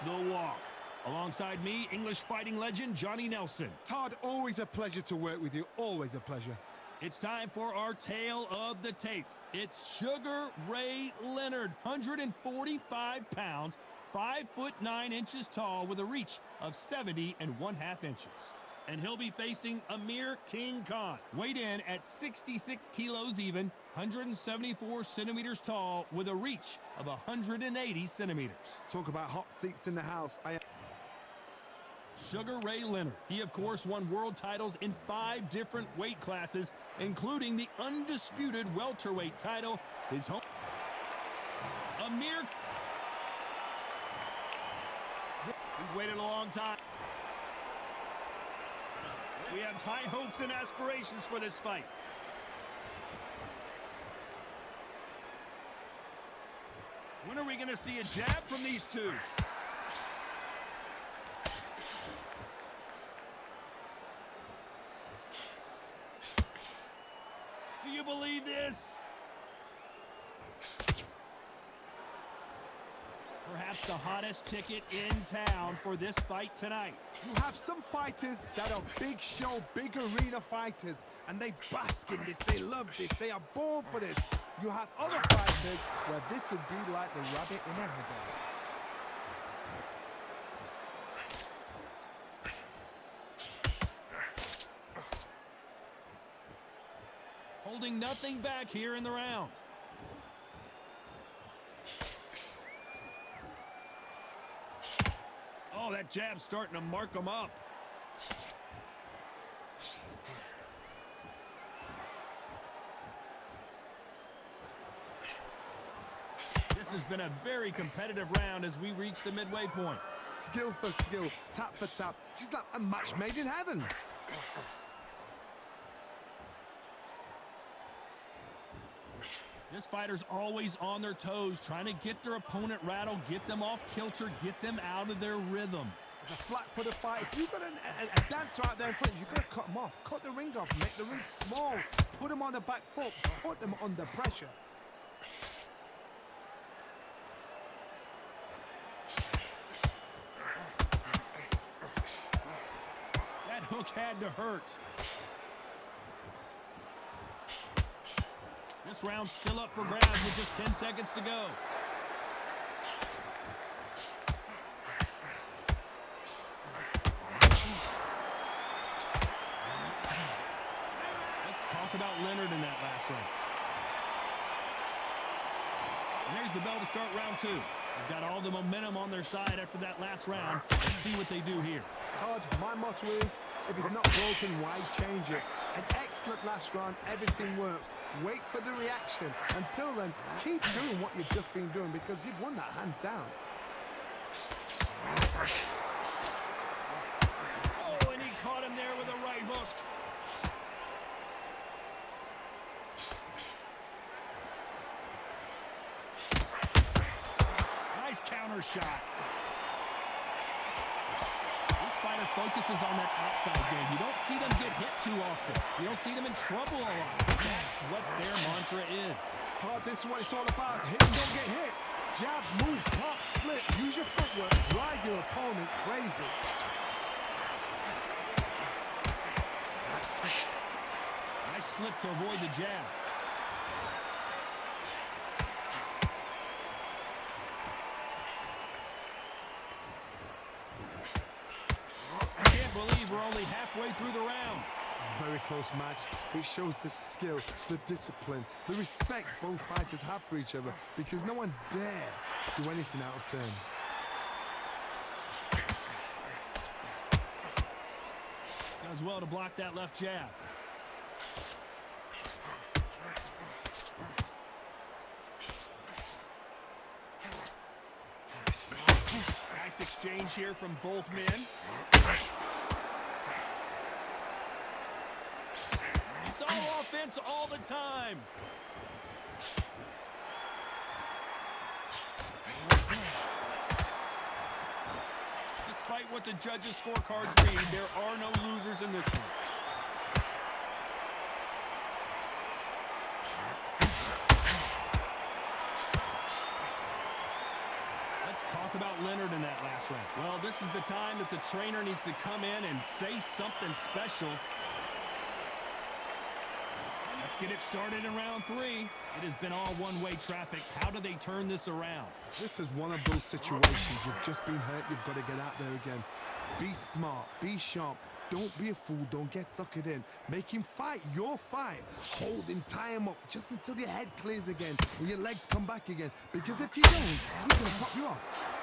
the walk. Alongside me, English fighting legend Johnny Nelson. Todd, always a pleasure to work with you. Always a pleasure. It's time for our tale of the tape. It's Sugar Ray Leonard, 145 pounds, 5'9" tall with a reach of 70 1/2 inches. And he'll be facing Amir King Khan, weighed in at 66 kilos even, 174 centimeters tall with a reach of 180 centimeters. Talk about hot seats in the house. Sugar Ray Leonard. He, of course, won world titles in 5 different weight classes, including the undisputed welterweight title. His home. Amir. We've waited a long time. We have high hopes and aspirations for this fight. When are we going to see a jab from these two? Do you believe this? Perhaps the hottest ticket in town for this fight tonight. You have some fighters that are big show, big arena fighters, and they bask in this, they love this, they are born for this. You have other fighters where this would be like the rabbit in a headlights. Holding nothing back here in the round. Oh, that jab's starting to mark him up. This has been a very competitive round as we reach the midway point. Skill for skill, tap for tap. She's like a match made in heaven. This fighter's always on their toes, trying to get their opponent rattled, get them off kilter, get them out of their rhythm. It's a flat-footed fight. If you've got a dancer out there in front, you've got to cut them off. Cut the ring off, make the ring small. Put them on the back foot, put them under pressure. That hook had to hurt. This round's still up for grabs with just 10 seconds to go. Let's talk about Leonard in that last round. And there's the bell to start round 2. They've got all the momentum on their side after that last round. Let's see what they do here. Todd, my motto is, if it's not broken, why change it? An excellent last round, everything works. Wait for the reaction. Until then, keep doing what you've just been doing because you've won that hands down. Oh, and he caught him there with a right hook. Nice counter shot. Fighter focuses on that outside game. You don't see them get hit too often. You don't see them in trouble a lot. That's what their mantra is. Todd, this is what it's all about. Hit and don't get hit. Jab, move, pop, slip. Use your footwork. Drive your opponent crazy. Nice slip to avoid the jab. We're only halfway through the round. Very close match. It shows the skill, the discipline, the respect both fighters have for each other because no one dare do anything out of turn. Does well to block that left jab. Nice exchange here from both men. It's all offense all the time. Despite what the judges' scorecards read, there are no losers in this one. Let's talk about about Leonard in that last round? Well, this is the time that the trainer needs to come in and say something special. Let's get it started in round 3. It has been all one-way traffic. How do they turn this around? This is one of those situations. You've just been hurt. You've got to get out there again. Be smart. Be sharp. Don't be a fool. Don't get suckered in. Make him fight your fight. Hold him, tie him up just until your head clears again and your legs come back again. Because if you don't, he's going to pop you off.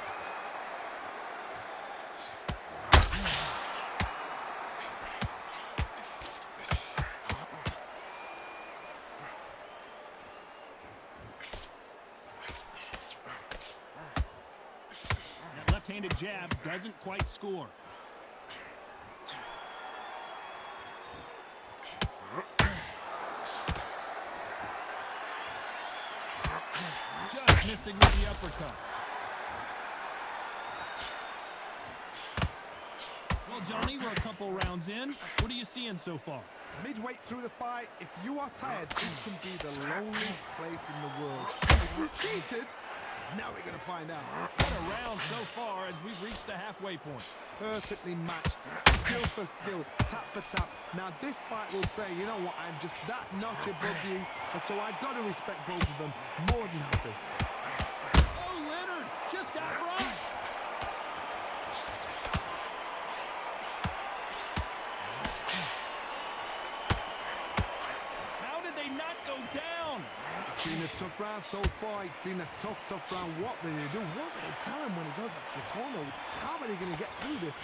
That left-handed jab doesn't quite score. Just missing with the uppercut. Well, Johnny, we're a couple rounds in. What are you seeing so far? Midway through the fight, if you are tired, this can be the loneliest place in the world. If you cheated, now we're going to find out. What a round so far as we've reached the halfway point. Perfectly matched, skill for skill, tap for tap. Now this fight will say, you know what, I'm just that notch above you, and so I've got to respect both of them. More than happy. Oh, Leonard just got rocked. How did they not go down? It's been a tough round so far. It's been a tough round. What do they do? What do they tell him when he goes back to the corner? How are they going to get through this?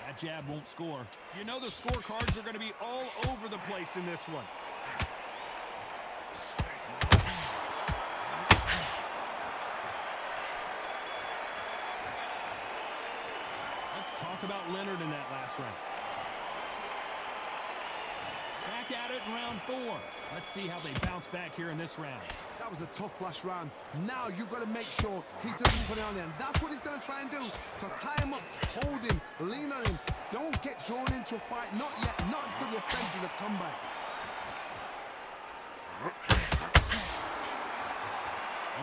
That jab won't score. You know the scorecards are going to be all over the place in this one. Let's talk about Leonard in that last round. Back at it in round 4. Let's see how they bounce back here in this round. That was a tough last round. Now you've got to make sure he doesn't put it on him. That's what he's going to try and do. So tie him up, hold him, lean on him. Don't get drawn into a fight. Not yet. Not until you're sensitive of comeback.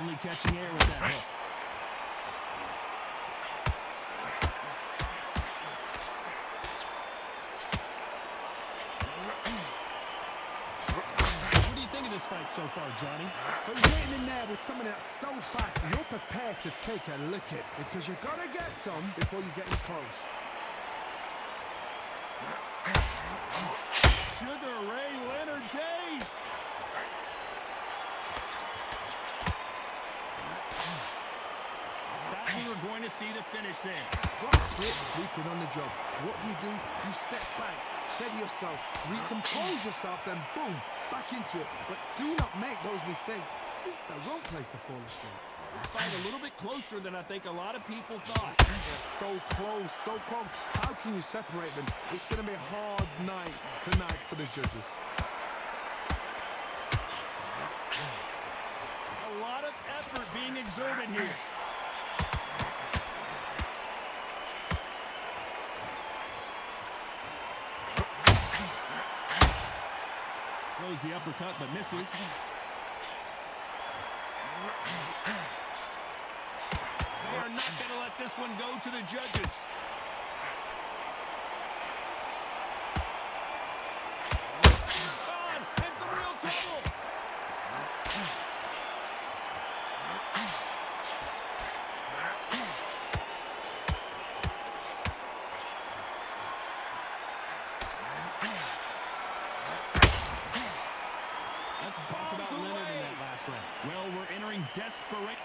Only catching air with that hook. This fight so far, Johnny? So you're getting in there with someone that's so fast, you're prepared to take a lick it because you've got to get some before you get in close. Sugar Ray Leonard days. Thought we were going to see the finish there. What's great sleeping on the job? What do? You step back, steady yourself, recompose yourself, then boom, back into it. But do not make those mistakes. This is the wrong place to fall asleep. This fight a little bit closer than I think a lot of people thought. They're so close, so close. How can you separate them? It's going to be a hard night tonight for the judges. A lot of effort being exerted here. Throws the uppercut, but misses. They are not going to let this one go to the judges. Khan in some real trouble. Let's talk about Leonard in that last round. Well, we're entering desperate.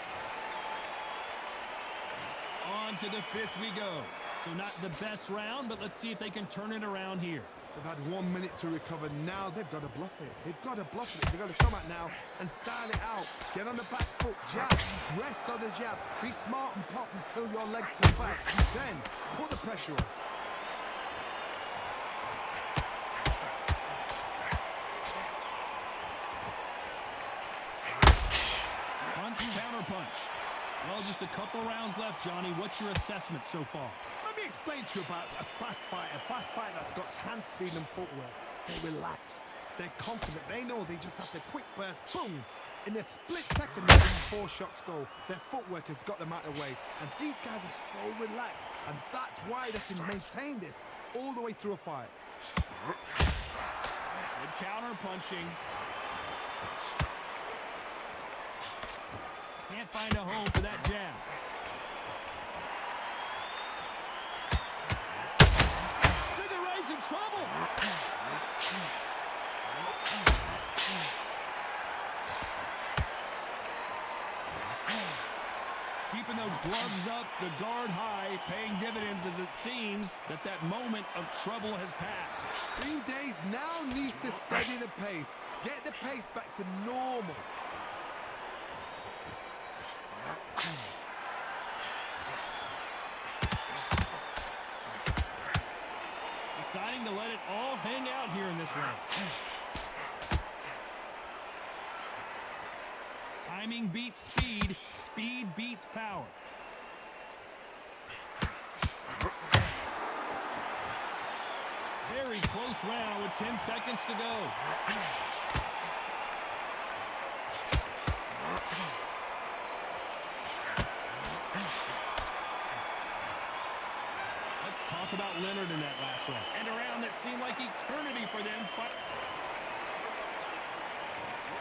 On to the 5th we go. So not the best round, but let's see if they can turn it around here. They've had 1 minute to recover. Now they've got to bluff it. They've got to bluff it. They've got to come out now and style it out. Get on the back foot, jab, rest on the jab. Be smart and pop until your legs come back. Then put the pressure on. Punch, counter punch. Well, just a couple rounds left, Johnny. What's your assessment so far? Let me explain to you about a fast fight that's got hand speed and footwork. They're relaxed. They're confident. They know they just have to quick burst. Boom! In a split second, they're in 4 shots go. Their footwork has got them out of the way. And these guys are so relaxed. And that's why they can maintain this all the way through a fight. Good counter punching. Can't find a home for that jab. Sugar Ray's in trouble. Keeping those gloves up, the guard high, paying dividends as it seems that moment of trouble has passed. Green Days now needs to steady the pace. Get the pace back to normal. Deciding to let it all hang out here in this round. Timing beats speed. Speed beats power. Very close round with 10 seconds to go. Let's talk about Leonard in that last round. And a round that seemed like eternity for them. But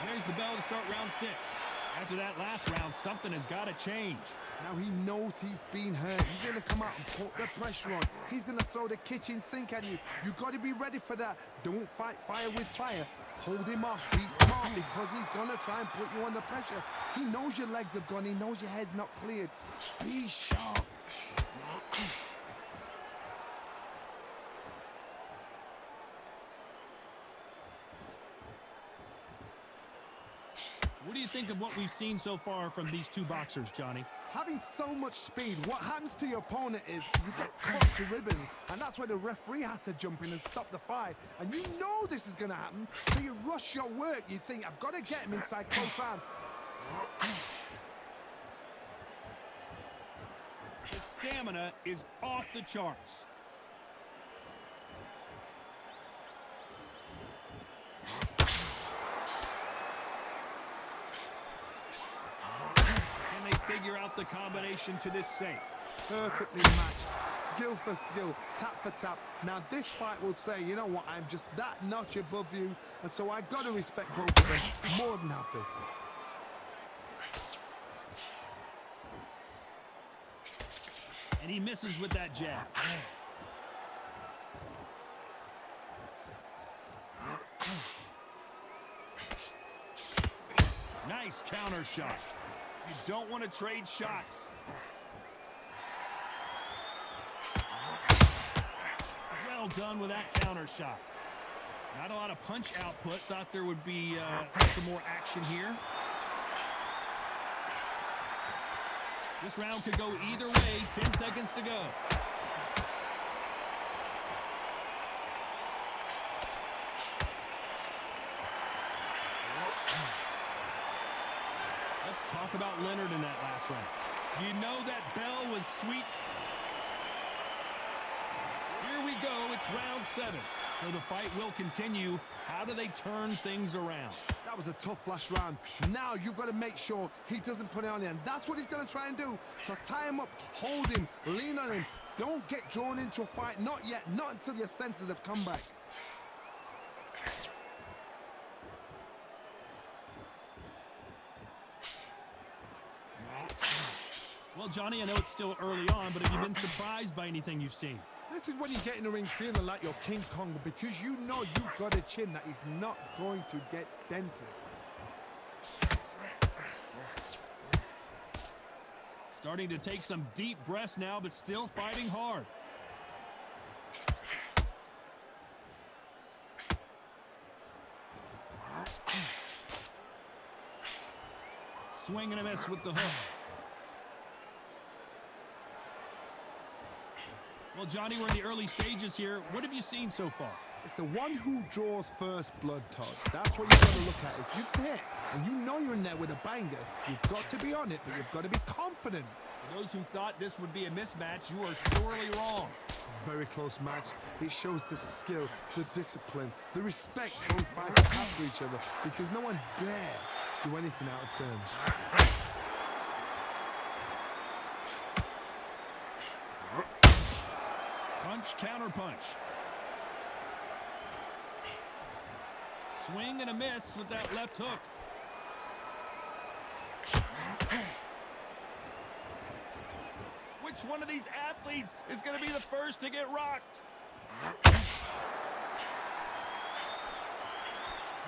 there's the bell to start round 6. After that last round, something has got to change. Now he knows he's been hurt. He's going to come out and put the pressure on. He's going to throw the kitchen sink at you. You've got to be ready for that. Don't fight fire with fire. Hold him off. Be smart because he's going to try and put you under pressure. He knows your legs have gone. He knows your head's not cleared. Be sharp. What do you think of what we've seen so far from these two boxers, Johnny? Having so much speed, what happens to your opponent is you get cut to ribbons, and that's where the referee has to jump in and stop the fight. And you know this is going to happen, so you rush your work. You think, I've got to get him inside close rounds. His stamina is off the charts. Figure out the combination to this safe. Perfectly matched, skill for skill, tap for tap. Now this fight will say, you know what, I'm just that notch above you, and so I got to respect both of them. More than happy. And he misses with that jab. Nice counter shot. You don't want to trade shots. Well done with that counter shot. Not a lot of punch output. Thought there would be some more action here. This round could go either way. 10 seconds to go. Let's talk about Leonard in that last round. You know that bell was sweet. Here we go. It's round 7. So the fight will continue. How do they turn things around? That was a tough last round. Now you've got to make sure he doesn't put it on you. And that's what he's going to try and do. So tie him up, hold him, lean on him. Don't get drawn into a fight. Not yet. Not until your senses have come back. Well, Johnny, I know it's still early on, but have you been surprised by anything you've seen? This is when you get in the ring feeling like you're King Kong, because you know you've got a chin that is not going to get dented. Starting to take some deep breaths now, but still fighting hard. Swing and a miss with the hook. Well, Johnny, we're in the early stages here. What have you seen so far? It's the one who draws first blood, Todd. That's what you've got to look at. If you hit and you know you're in there with a banger, you've got to be on it, but you've got to be confident. Those who thought this would be a mismatch, you are sorely wrong. Very close match. It shows the skill, the discipline, the respect both fighters have for each other, because no one dare do anything out of turn. Punch, counter punch. Swing and a miss with that left hook. Which one of these athletes is going to be the first to get rocked?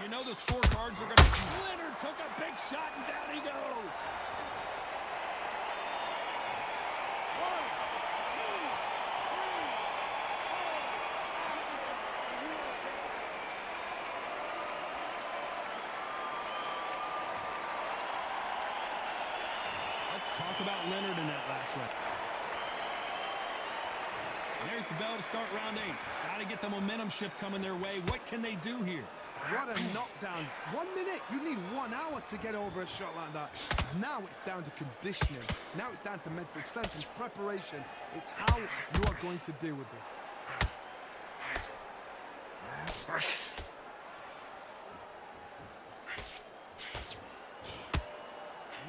You know the scorecards are going to... Leonard took a big shot and down he goes. 1, 2, 3, 4. Let's talk about Leonard in that last round. There's the bell to start round 8. Got to get the momentum shift coming their way. What can they do here? What a knockdown. 1 minute, you need 1 hour to get over a shot like that. Now it's down to conditioning. Now it's down to mental strength and preparation. It's how you are going to deal with this.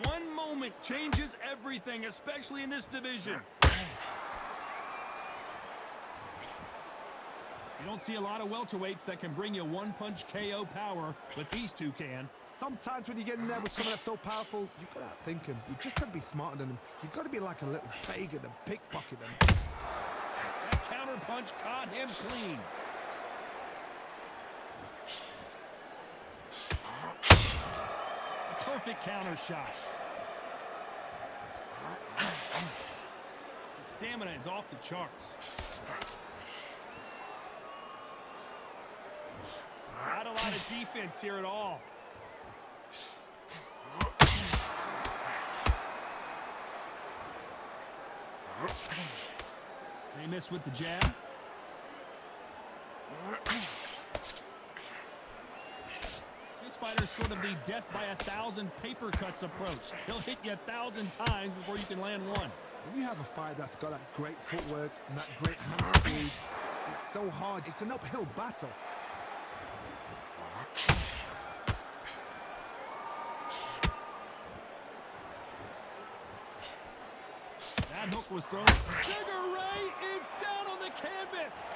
One moment changes everything, especially in this division. You don't see a lot of welterweights that can bring you one-punch KO power, but these two can. Sometimes when you get in there with someone that's so powerful, you've got to outthink him. You've just got to be smarter than him. You've got to be like a little Fagan and pickpocket him. That counter punch caught him clean. A perfect counter shot. His stamina is off the charts. Not a lot of defense here at all. They miss with the jab. This fighter's sort of the death by 1,000 paper cuts approach. He'll hit you 1,000 times before you can land one. When you have a fight that's got that great footwork and that great hand speed, it's so hard. It's an uphill battle. That hook was thrown. Sugar Ray is down on the canvas.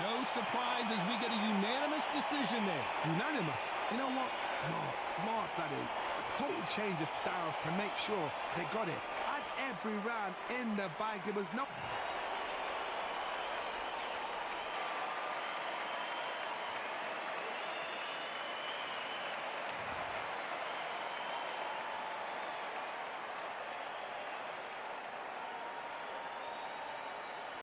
No surprise as we get a unanimous decision there. Unanimous. You know what? Smart that is. A total change of styles to make sure they got it. At every round in the bag, there was no...